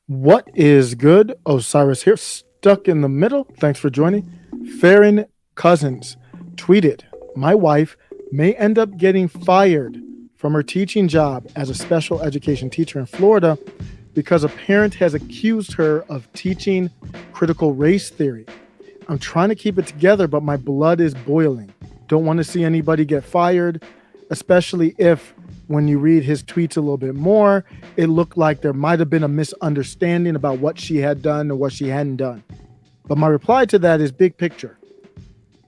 What is good? Osiris here, stuck in the middle. Thanks for joining. Farron Cousins tweeted, "My wife may end up getting fired from her teaching job as a special education teacher in Florida because a parent has accused her of teaching critical race theory. I'm trying to keep it together, but my blood is boiling. Don't want to see anybody get fired, especially if, when you read his tweets a little bit more, it looked like there might have been a misunderstanding about what she had done or what she hadn't done." But my reply to that is big picture.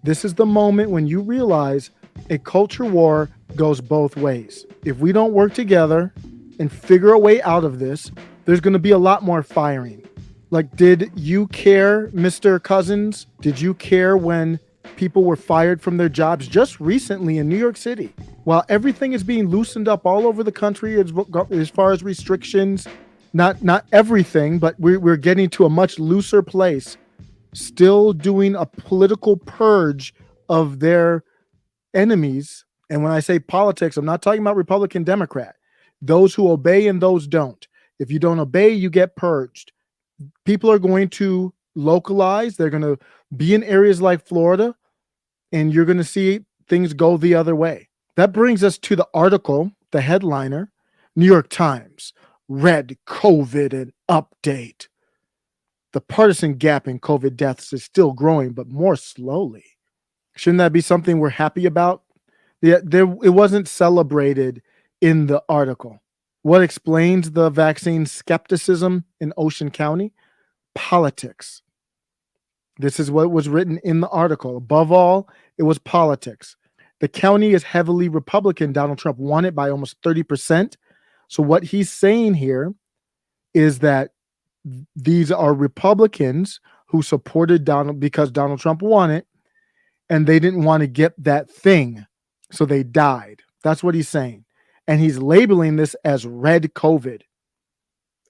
This is the moment when you realize a culture war goes both ways. If we don't work together and figure a way out of this, there's going to be a lot more firing. Like, did you care, Mr. Cousins? Did you care when people were fired from their jobs just recently in New York City? While everything is being loosened up all over the country as far as restrictions, not everything, but we're getting to a much looser place, still doing a political purge of their enemies. And when I say politics, I'm not talking about Republican, Democrat. Those who obey and those don't. If you don't obey, you get purged. People are going to localize. They're going to be in areas like Florida, and you're going to see things go the other way. That brings us to the article, the headliner, New York Times, Red COVID and Update. The partisan gap in COVID deaths is still growing, but more slowly. Shouldn't that be something we're happy about? It wasn't celebrated in the article. What explains the vaccine skepticism in Ocean County? Politics. This is what was written in the article. Above all, it was politics. The county is heavily Republican. Donald Trump won it by almost 30%. So what he's saying here is that these are Republicans who supported Donald because Donald Trump won it, and they didn't want to get that thing, so they died. That's what he's saying. And he's labeling this as red COVID,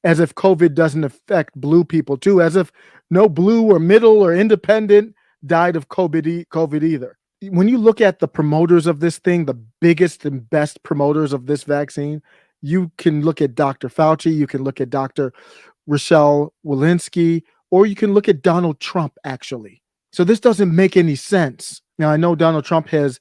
as if COVID doesn't affect blue people too, as if no blue or middle or independent died of COVID either. When you look at the promoters of this thing, the biggest and best promoters of this vaccine, you can look at Dr. Fauci, you can look at Dr. Rochelle Walensky, or you can look at Donald Trump, actually. So this doesn't make any sense. Now, I know Donald Trump has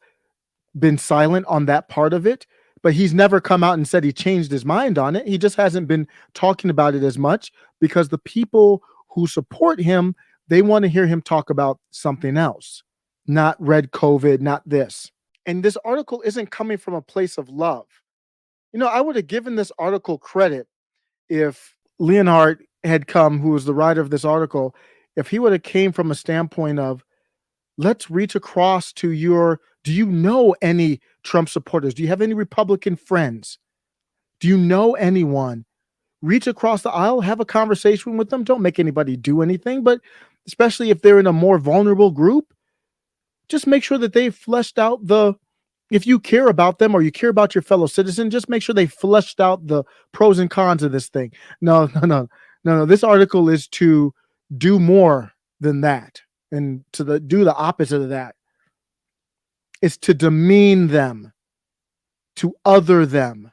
been silent on that part of it, but he's never come out and said he changed his mind on it. He just hasn't been talking about it as much because the people who support him, they want to hear him talk about something else, not red COVID, not this. And this article isn't coming from a place of love. You know, I would have given this article credit if Leonhardt had come, who was the writer of this article, if he would have came from a standpoint of, let's reach across to do you know any Trump supporters? Do you have any Republican friends? Do you know anyone? Reach across the aisle, have a conversation with them. Don't make anybody do anything, but especially if they're in a more vulnerable group, just make sure that they fleshed out if you care about them or you care about your fellow citizen, just make sure they fleshed out the pros and cons of this thing. No. This article is to do more than that, and do the opposite of that. It's to demean them, to other them.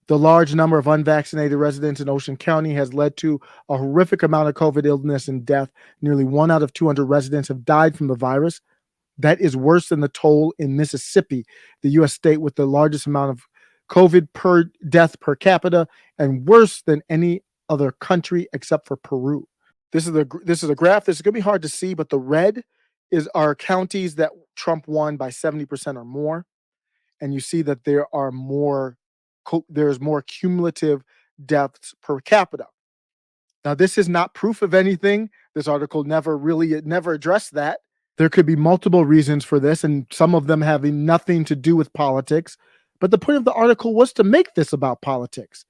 The large number of unvaccinated residents in Ocean County has led to a horrific amount of COVID illness and death. Nearly 1 out of 200 residents have died from the virus. That is worse than the toll in Mississippi, the U.S. state with the largest amount of COVID per death per capita, and worse than any other country except for Peru. This is a graph. This is going to be hard to see, but the red are counties that Trump won by 70% or more, and you see that there's more cumulative deaths per capita. Now, this is not proof of anything. This article never addressed that. There could be multiple reasons for this, and some of them having nothing to do with politics. But the point of the article was to make this about politics.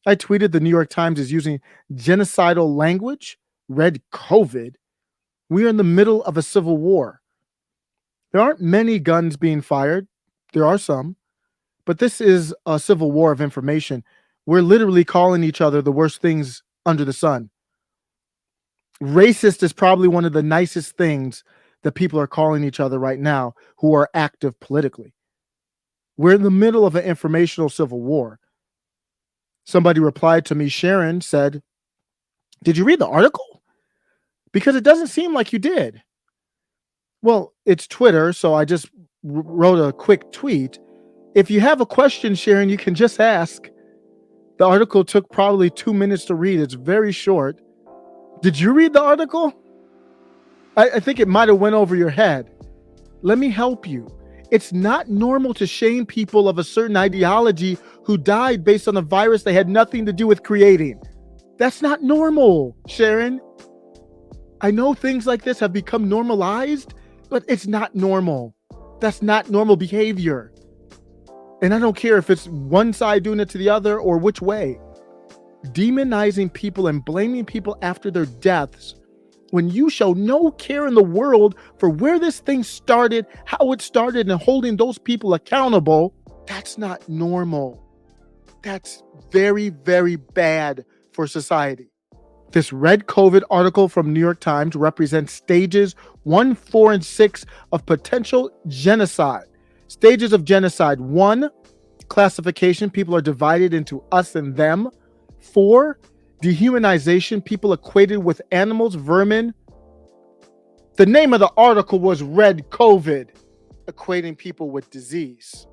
I tweeted the New York Times is using genocidal language, red COVID. We are in the middle of a civil war. There aren't many guns being fired. There are some. But this is a civil war of information. We're literally calling each other the worst things under the sun. Racist is probably one of the nicest things that people are calling each other right now who are active politically. We're in the middle of an informational civil war. Somebody replied to me, Sharon said, Did you read the article? Because it doesn't seem like you did. Well, it's Twitter, so I just wrote a quick tweet. If you have a question, Sharon, you can just ask. The article took probably 2 minutes to read. It's very short. Did you read the article? I think it might have went over your head. Let me help you. It's not normal to shame people of a certain ideology who died based on a virus they had nothing to do with creating. That's not normal, Sharon. I know things like this have become normalized, but it's not normal. That's not normal behavior. And I don't care if it's one side doing it to the other or which way. Demonizing people and blaming people after their deaths when you show no care in the world for where this thing started, how it started, and holding those people accountable, that's not normal. That's very, very bad for society. This red COVID article from New York Times represents stages 1, 4, and 6 of potential genocide. Stages of genocide: 1, classification, people are divided into us and them. 4, dehumanization, people equated with animals, vermin. The name of the article was Red COVID, equating people with disease.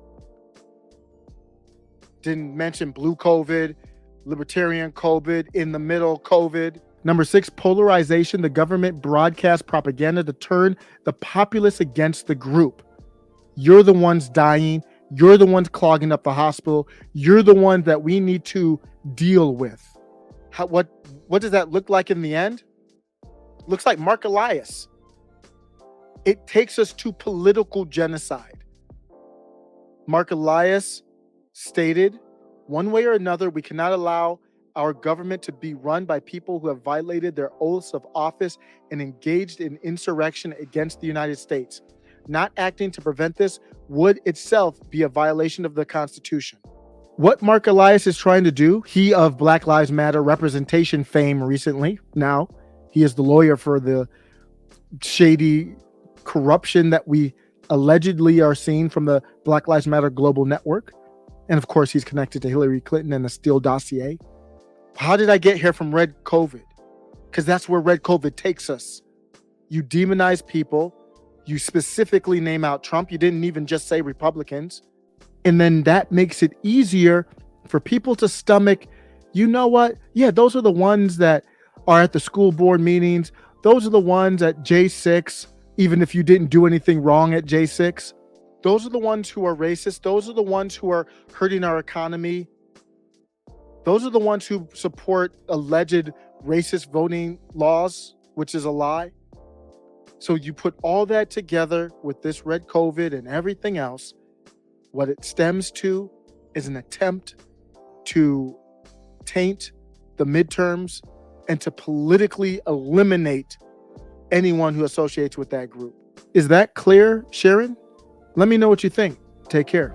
Didn't mention blue COVID, libertarian COVID, in the middle COVID. Number 6, polarization, the government broadcasts propaganda to turn the populace against the group. You're the ones dying. You're the ones clogging up the hospital. You're the ones that we need to deal with. What does that look like in the end? Looks like Mark Elias. It takes us to political genocide. Mark Elias stated, one way or another, we cannot allow our government to be run by people who have violated their oaths of office and engaged in insurrection against the United States. Not acting to prevent this would itself be a violation of the Constitution. What Mark Elias is trying to do, he of Black Lives Matter representation fame recently, now he is the lawyer for the shady corruption that we allegedly are seeing from the Black Lives Matter global network. And of course, he's connected to Hillary Clinton and the Steele dossier. How did I get here from red COVID? Because that's where red COVID takes us. You demonize people. You specifically name out Trump. You didn't even just say Republicans. And then that makes it easier for people to stomach, you know what? Yeah, those are the ones that are at the school board meetings. Those are the ones at J6, even if you didn't do anything wrong at J6. Those are the ones who are racist. Those are the ones who are hurting our economy. Those are the ones who support alleged racist voting laws, which is a lie. So you put all that together with this red COVID and everything else, what it stems to is an attempt to taint the midterms and to politically eliminate anyone who associates with that group. Is that clear, Sharon? Let me know what you think. Take care.